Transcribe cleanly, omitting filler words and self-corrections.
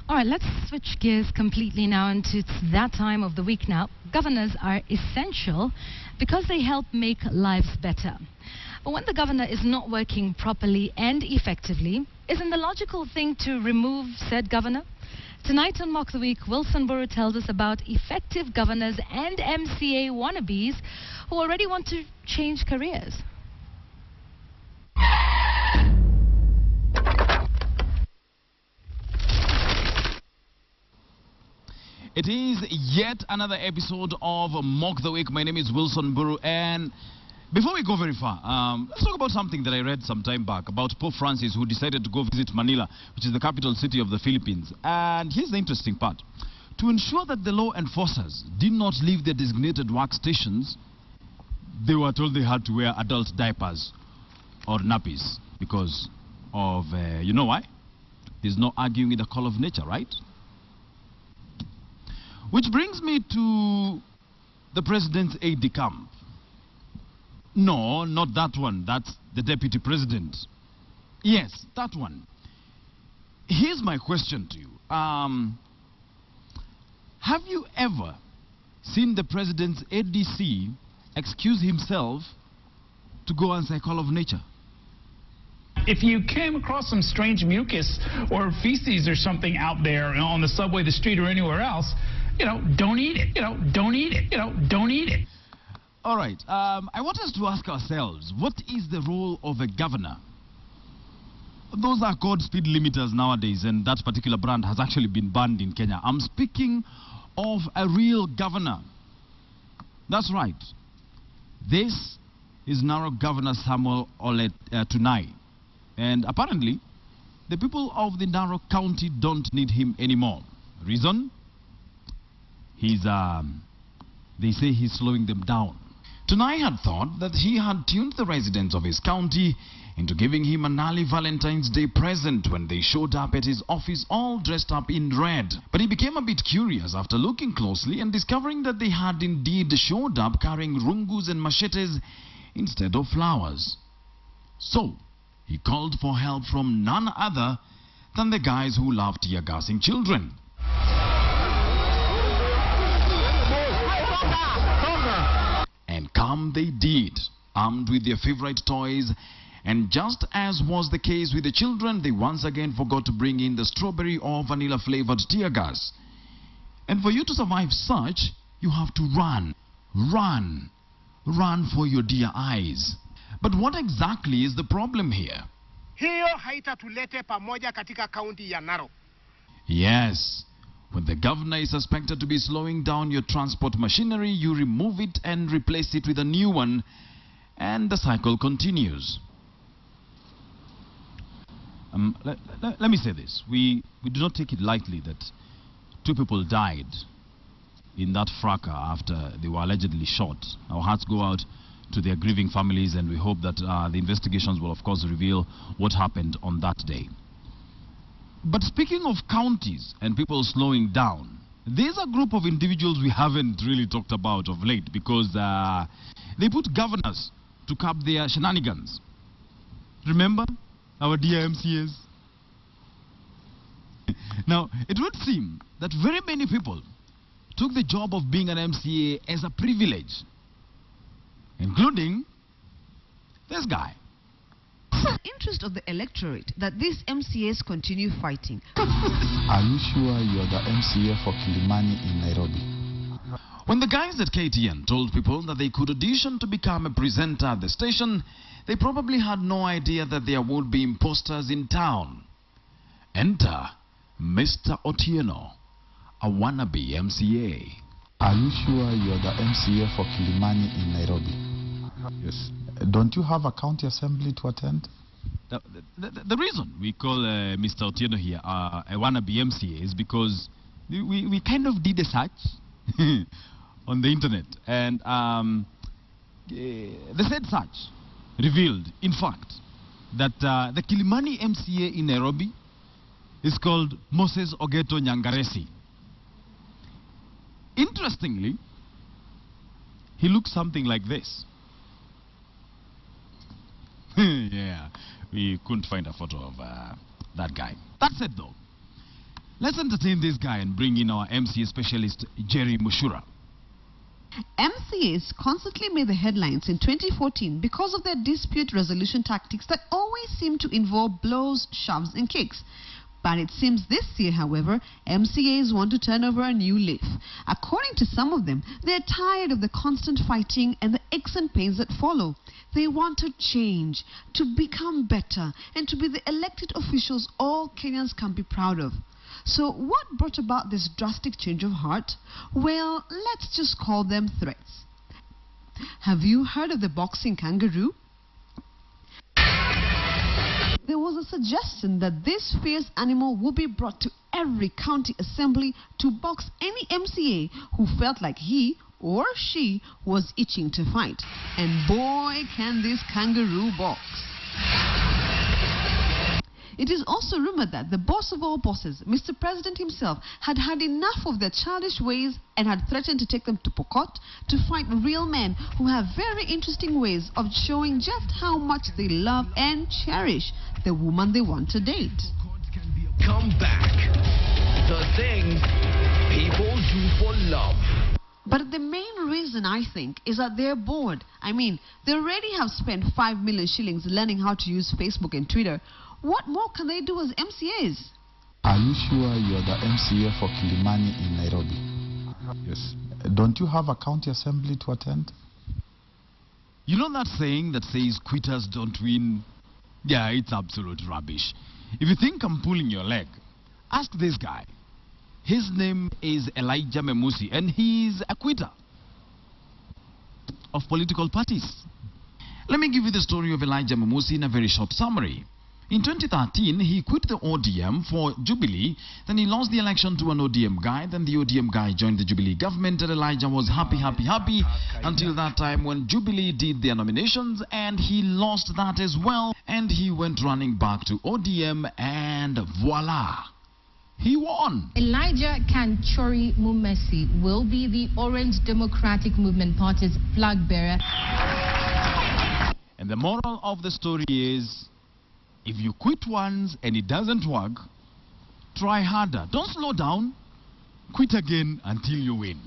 All right, let's switch gears completely now, and it's that time of the week now. Governors are essential because they help make lives better. But when the governor is not working properly and effectively, isn't the logical thing to remove said governor? Tonight on Mock the Week, Wilson Buru tells us about effective governors and MCA wannabes who already want to change careers. It is yet another episode of Mock the Week. My name is Wilson Buru, and before we go very far, let's talk about something that I read some time back about Pope Francis, who decided to go visit Manila, which is the capital city of the Philippines. And here's the interesting part. To ensure that the law enforcers did not leave their designated workstations, they were told they had to wear adult diapers or nappies because of, you know why? There's no arguing with the call of nature, right? Which brings me to the president's aide-de-camp. No, not that one. That's the deputy president. Yes, that one. Here's my question to you. Have you ever seen the president's ADC excuse himself to go answer a call of nature? If you came across some strange mucus or feces or something out there on the subway, the street, or anywhere else, don't eat it. Don't eat it. Don't eat it. All right. I want us to ask ourselves, what is the role of a governor? Those are called speed limiters nowadays, and that particular brand has actually been banned in Kenya. I'm speaking of a real governor. That's right. This is Narok Governor Samuel Ole Tunai. And apparently, the people of the Narok County don't need him anymore. Reason? They say he's slowing them down. Tunai had thought that he had tuned the residents of his county into giving him an early Valentine's Day present when they showed up at his office all dressed up in red. But he became a bit curious after looking closely and discovering that they had indeed showed up carrying rungus and machetes instead of flowers. So, he called for help from none other than the guys who love tear-gassing children. And come they did, armed with their favorite toys. And just as was the case with the children, they once again forgot to bring in the strawberry or vanilla-flavored tear gas. And for you to survive such, you have to run. Run. Run for your dear eyes. But what exactly is the problem here? Hiyo haitatulete pamoja katika kaunti ya Narok. Yes. When the governor is suspected to be slowing down your transport machinery, you remove it and replace it with a new one, and the cycle continues. Let me say this. We do not take it lightly that 2 people died in that fracas after they were allegedly shot. Our hearts go out to their grieving families, and we hope that the investigations will, of course, reveal what happened on that day. But speaking of counties and people slowing down, there's a group of individuals we haven't really talked about of late because they put governors to curb their shenanigans. Remember our dear MCAs? Now, it would seem that very many people took the job of being an MCA as a privilege, including this guy. It's the interest of the electorate that these MCAs continue fighting. Are you sure you're the MCA for Kilimani in Nairobi? When the guys at KTN told people that they could audition to become a presenter at the station, they probably had no idea that there would be imposters in town. Enter Mr. Otieno, a wannabe MCA. Are you sure you're the MCA for Kilimani in Nairobi? Yes. Don't you have a county assembly to attend? The reason we call Mr. Otieno here a wannabe MCA is because we kind of did a search on the internet, and the said search revealed, in fact, that the Kilimani MCA in Nairobi is called Moses Ogeto Nyangaresi. Interestingly, he looks something like this. Yeah, we couldn't find a photo of that guy. That said, though, Let's entertain this guy and bring in our MCA specialist, Jerry Mushura. MCAs constantly made the headlines in 2014 because of their dispute resolution tactics that always seem to involve blows, shoves and kicks. But it seems this year, however, MCAs want to turn over a new leaf. According to some of them, they're tired of the constant fighting and the aches and pains that follow. They want to change, to become better, and to be the elected officials all Kenyans can be proud of. So what brought about this drastic change of heart? Well, let's just call them threats. Have you heard of the boxing kangaroo? There was a suggestion that this fierce animal would be brought to every county assembly to box any MCA who felt like he or she was itching to fight. And boy, can this kangaroo box. It is also rumored that the boss of all bosses, Mr. President himself, had had enough of their childish ways and had threatened to take them to Pokot to fight real men who have very interesting ways of showing just how much they love and cherish the woman they want to date. Come back. The things people do for love. But the main reason, I think, is that they're bored. I mean, they already have spent 5 million shillings learning how to use Facebook and Twitter. What more can they do as MCAs? Are you sure you are the MCA for Kilimani in Nairobi? Yes. Don't you have a county assembly to attend? You know that saying that says quitters don't win? Yeah, it's absolute rubbish. If you think I'm pulling your leg, ask this guy. His name is Elijah Memusi, and he's a quitter of political parties. Let me give you the story of Elijah Memusi in a very short summary. In 2013, he quit the ODM for Jubilee. Then he lost the election to an ODM guy. Then the ODM guy joined the Jubilee government, and Elijah was happy until that time when Jubilee did their nominations, and he lost that as well. And he went running back to ODM, and voila, he won. Elijah Kanchori Mumesi will be the Orange Democratic Movement Party's flag bearer. And the moral of the story is, if you quit once and it doesn't work, try harder. Don't slow down. Quit again until you win.